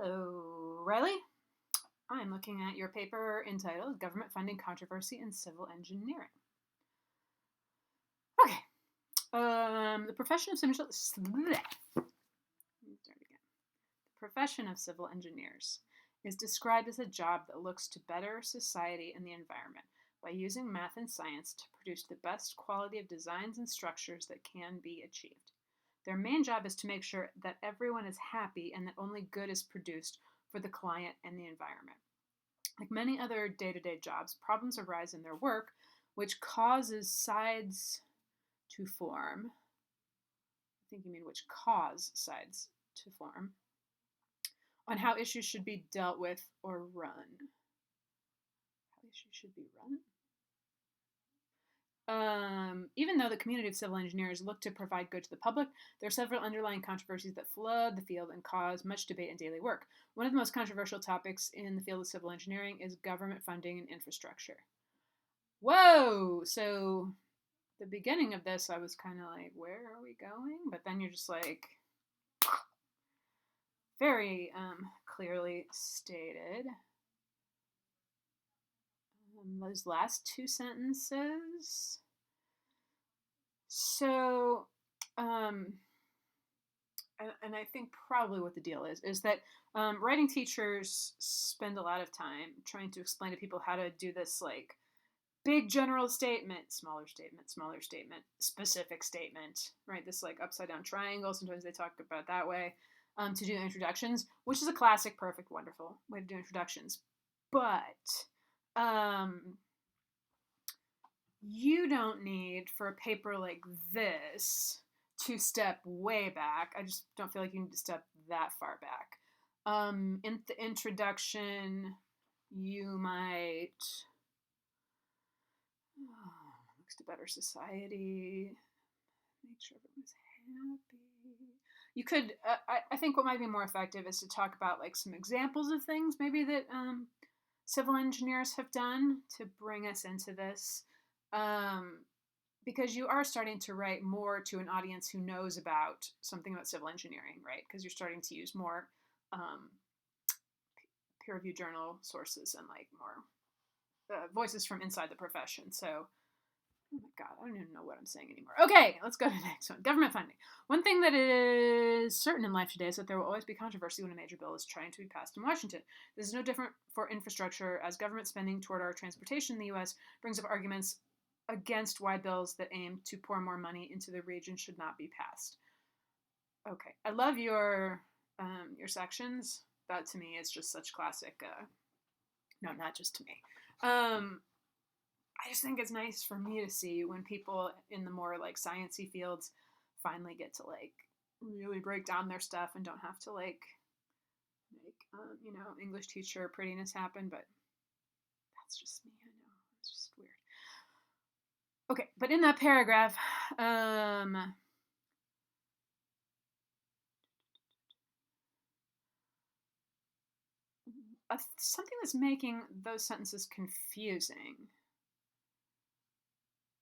Hello, Riley. I'm looking at your paper entitled Government Funding Controversy in Civil Engineering. Okay. The profession of civil engineers is described as a job that looks to better society and the environment by using math and science to produce the best quality of designs and structures that can be achieved. Their main job is to make sure that everyone is happy and that only good is produced for the client and the environment. Like many other day-to-day jobs, problems arise in their work, which causes sides to form. I think you mean which cause sides to form on how issues should be dealt with or run. How issues should be run? Even though the community of civil engineers look to provide good to the public, there are several underlying controversies that flood the field and cause much debate in daily work. One of the most controversial topics in the field of civil engineering is government funding and infrastructure. Whoa! So, the beginning of this, I was kind of like, where are we going? But then you're just like, very clearly stated. Those last two sentences. So, and I think probably what the deal is that writing teachers spend a lot of time trying to explain to people how to do this, like, big general statement, smaller statement, smaller statement, specific statement, right? This, like, upside down triangle. Sometimes they talk about it that way to do introductions, which is a classic, perfect, wonderful way to do introductions. But you don't need, for a paper like this, to step way back. I just don't feel like you need to step that far back. In the introduction, you might looks to better society, make sure everyone's happy. You could, I think what might be more effective is to talk about, like, some examples of things maybe that civil engineers have done to bring us into this. Because you are starting to write more to an audience who knows about something about civil engineering, right? Because you're starting to use more peer-reviewed journal sources and, like, more voices from inside the profession. So, oh my God, I don't even know what I'm saying anymore. Okay, let's go to the next one. Government funding. One thing that is certain in life today is that there will always be controversy when a major bill is trying to be passed in Washington. This is no different for infrastructure, as government spending toward our transportation in the U.S. brings up arguments against why bills that aim to pour more money into the region should not be passed. Okay, I love your sections. That to me is just such classic. No, not just to me. I just think it's nice for me to see when people in the more, like, sciencey fields finally get to, like, really break down their stuff and don't have to, like make English teacher prettiness happen. But that's just me. I know, it's just weird. Okay, but in that paragraph, something that's making those sentences confusing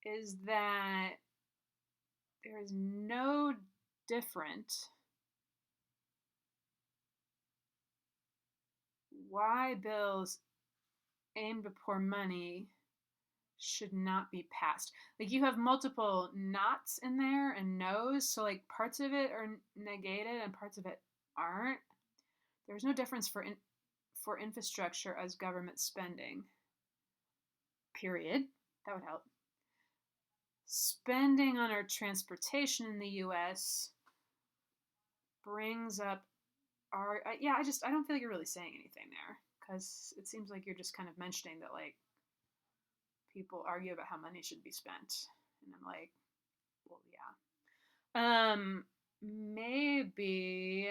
is that there is no different why bills aim to pour money should not be passed. Like, you have multiple nots in there and no's, so, like, parts of it are negated and parts of it aren't. There's no difference for infrastructure as government spending. Period. That would help. Spending on our transportation in the U.S. brings up our I don't feel like you're really saying anything there, because it seems like you're just kind of mentioning that, like, people argue about how money should be spent, and I'm like, well, yeah. Maybe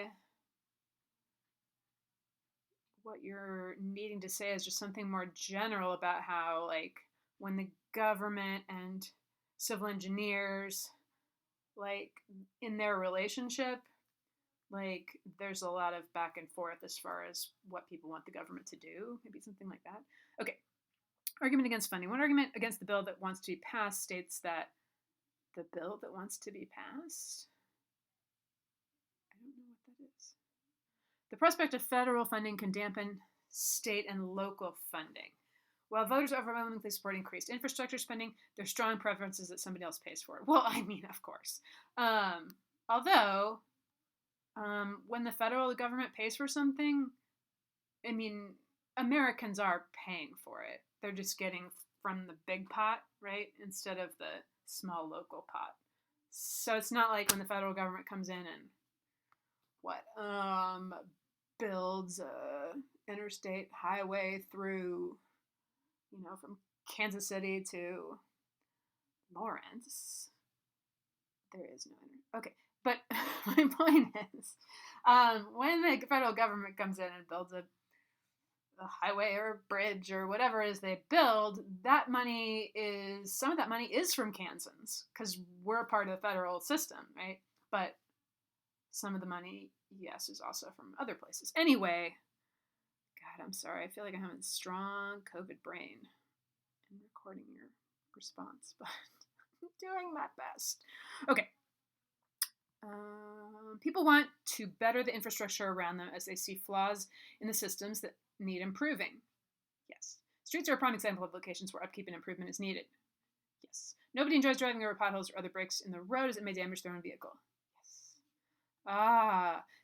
what you're needing to say is just something more general about how, like, when the government and civil engineers, like, in their relationship, like, there's a lot of back and forth as far as what people want the government to do. Maybe something like that. Okay. Argument against funding. One argument against the bill that wants to be passed states that the bill that wants to be passed? I don't know what that is. The prospect of federal funding can dampen state and local funding. While voters overwhelmingly support increased infrastructure spending, their strong preference is that somebody else pays for it. Well, I mean, of course. Although, when the federal government pays for something, I mean, Americans are paying for it. They're just getting from the big pot, right? Instead of the small local pot. So it's not like when the federal government comes in and builds a interstate highway through, from Kansas City to Lawrence. There is no okay, but my point is, when the federal government comes in and builds a highway or a bridge or whatever it is they build, some of that money is from Kansans because we're a part of the federal system, right? But some of the money, yes, is also from other places. Anyway, God, I'm sorry. I feel like I'm having a strong COVID brain in recording your response, but I'm doing my best. Okay. People want to better the infrastructure around them as they see flaws in the systems that need improving. Yes. Streets are a prime example of locations where upkeep and improvement is needed. Yes. Nobody enjoys driving over potholes or other breaks in the road as it may damage their own vehicle. Yes.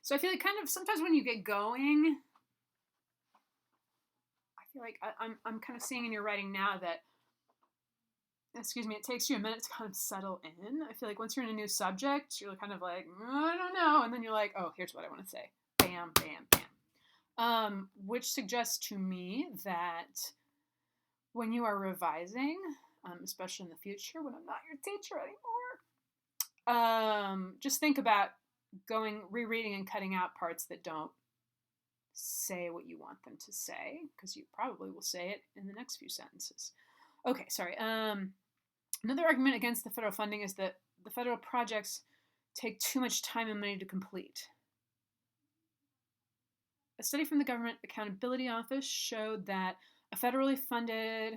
So I feel like kind of sometimes when you get going, I feel like I'm kind of seeing in your writing now that, it takes you a minute to kind of settle in. I feel like once you're in a new subject, you're kind of like, I don't know. And then you're like, oh, here's what I want to say. Bam, bam, bam. Which suggests to me that when you are revising, especially in the future when I'm not your teacher anymore, just think about rereading and cutting out parts that don't say what you want them to say, because you probably will say it in the next few sentences. Okay, sorry. Another argument against the federal funding is that the federal projects take too much time and money to complete. A study from the Government Accountability Office showed that a federally funded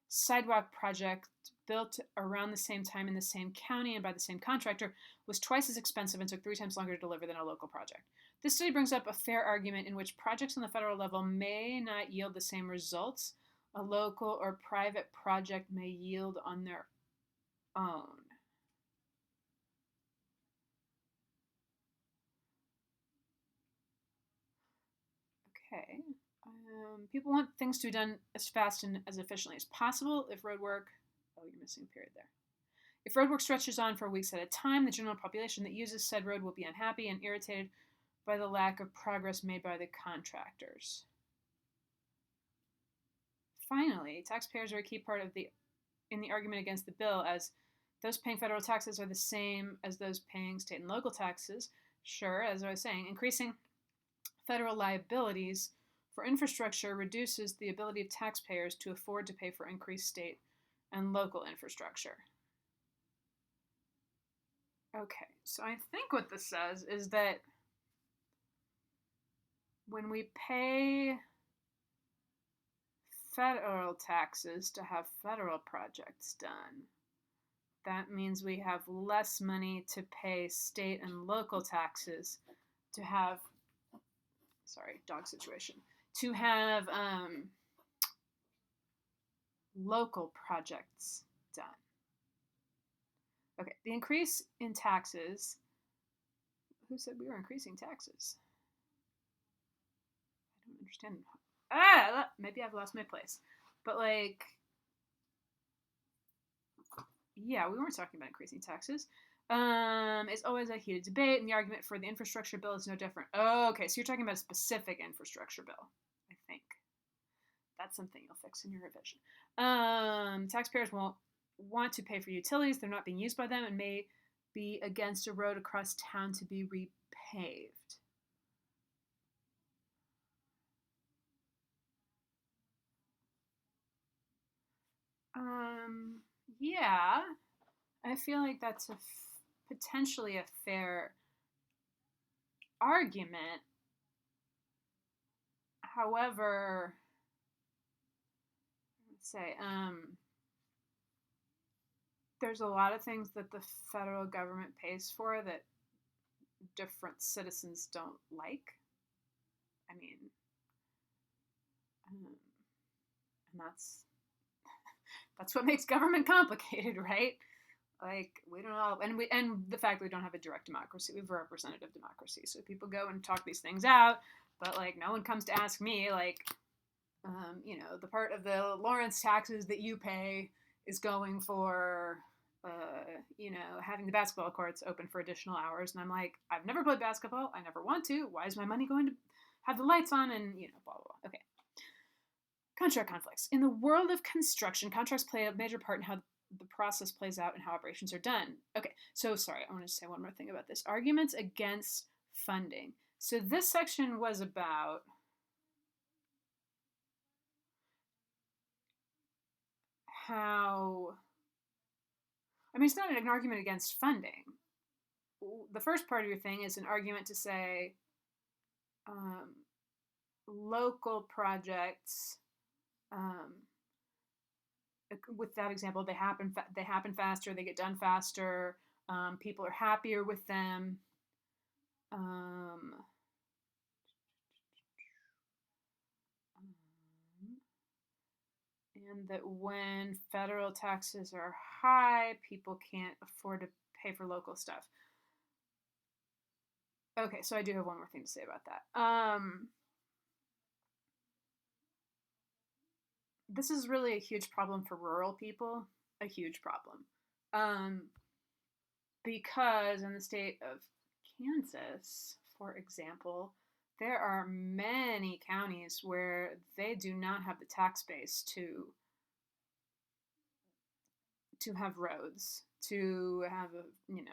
sidewalk project built around the same time in the same county and by the same contractor was twice as expensive and took 3 times longer to deliver than a local project. This study brings up a fair argument in which projects on the federal level may not yield the same results a local or private project may yield on their own. Okay. People want things to be done as fast and as efficiently as possible. If road work, you're missing a period there. If road work stretches on for weeks at a time, the general population that uses said road will be unhappy and irritated by the lack of progress made by the contractors. Finally, taxpayers are a key part in the argument against the bill, as those paying federal taxes are the same as those paying state and local taxes. Sure, as I was saying, increasing federal liabilities for infrastructure reduces the ability of taxpayers to afford to pay for increased state and local infrastructure. Okay, so I think what this says is that when we pay federal taxes to have federal projects done, that means we have less money to pay state and local taxes to have, dog situation, to have local projects done. Okay, the increase in taxes, who said we were increasing taxes? I don't understand. Maybe I've lost my place. But yeah, we weren't talking about increasing taxes. It's always a heated debate, and the argument for the infrastructure bill is no different. Oh, okay, so you're talking about a specific infrastructure bill, I think. That's something you'll fix in your revision. Taxpayers won't want to pay for utilities. They're not being used by them and may be against a road across town to be repaved. Yeah, I feel like that's potentially a fair argument. However, let's say, there's a lot of things that the federal government pays for that different citizens don't like. I mean, and that's what makes government complicated, right? Like we don't all, and the fact that we don't have a direct democracy, we have a representative democracy. So people go and talk these things out, but like no one comes to ask me, like, the part of the Lawrence taxes that you pay is going for, having the basketball courts open for additional hours. And I'm like, I've never played basketball. I never want to. Why is my money going to have the lights on? And, blah, blah, blah. Okay. Contract conflicts. In the world of construction, contracts play a major part in how the process plays out and how operations are done. Okay, so sorry, I want to say one more thing about this. Arguments against funding. So this section was about how, it's not an argument against funding. The first part of your thing is an argument to say local projects, with that example, they happen faster, they get done faster, people are happier with them. And that when federal taxes are high, people can't afford to pay for local stuff. Okay, so I do have one more thing to say about that. This is really a huge problem for rural people, a huge problem. Because in the state of Kansas, for example, there are many counties where they do not have the tax base to have roads, to have maybe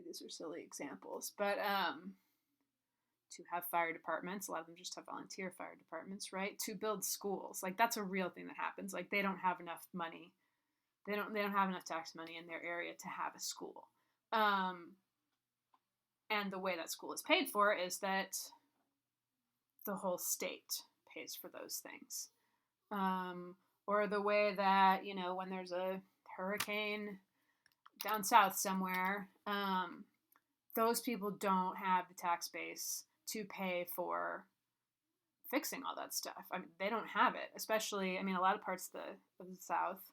these are silly examples, but to have fire departments. A lot of them just have volunteer fire departments, right? To build schools. Like that's a real thing that happens. Like they don't have enough money. They don't have enough tax money in their area to have a school. And the way that school is paid for is that the whole state pays for those things. Or the way that, when there's a hurricane down south somewhere, those people don't have the tax base to pay for fixing all that stuff. They don't have it, especially, a lot of parts of the South,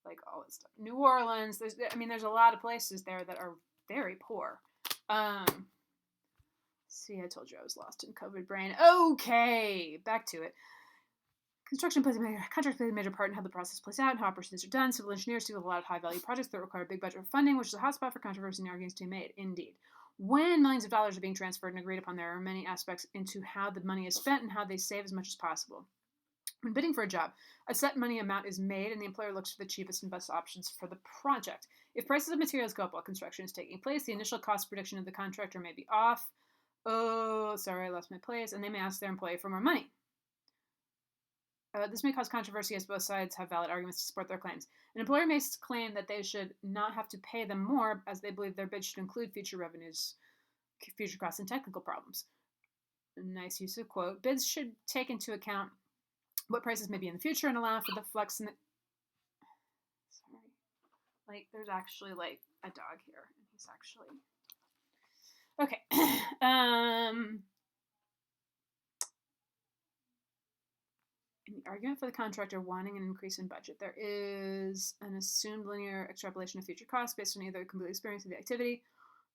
like all this stuff. New Orleans, there's a lot of places there that are very poor. See, I told you I was lost in COVID brain. Okay, back to it. Contracts plays a major part in how the process plays out and how operations are done. Civil engineers deal with a lot of high-value projects that require big budget funding, which is a hotspot for controversy and arguments to be made. Indeed. When millions of dollars are being transferred and agreed upon, there are many aspects into how the money is spent and how they save as much as possible. When bidding for a job, a set money amount is made and the employer looks for the cheapest and best options for the project. If prices of materials go up while construction is taking place, the initial cost prediction of the contractor may be off. Oh, sorry, I lost my place. And they may ask their employee for more money. This may cause controversy as both sides have valid arguments to support their claims. An employer may claim that they should not have to pay them more as they believe their bid should include future revenues, future costs, and technical problems. Nice use of quote. Bids should take into account what prices may be in the future and allow for the flex in the... Sorry. Like, there's actually, like, a dog here. And he's actually... Okay. In the argument for the contractor wanting an increase in budget, there is an assumed linear extrapolation of future costs based on either the complete experience of the activity,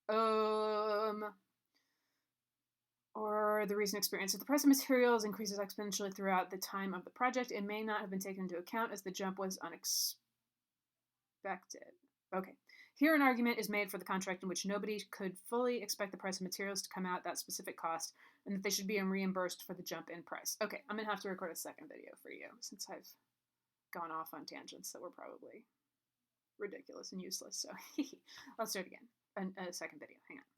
or the recent experience. If the price of materials increases exponentially throughout the time of the project, it may not have been taken into account as the jump was unexpected. Okay. Here an argument is made for the contract in which nobody could fully expect the price of materials to come out that specific cost and that they should be reimbursed for the jump in price. Okay, I'm going to have to record a second video for you since I've gone off on tangents that were probably ridiculous and useless. So let's do it again. A second video. Hang on.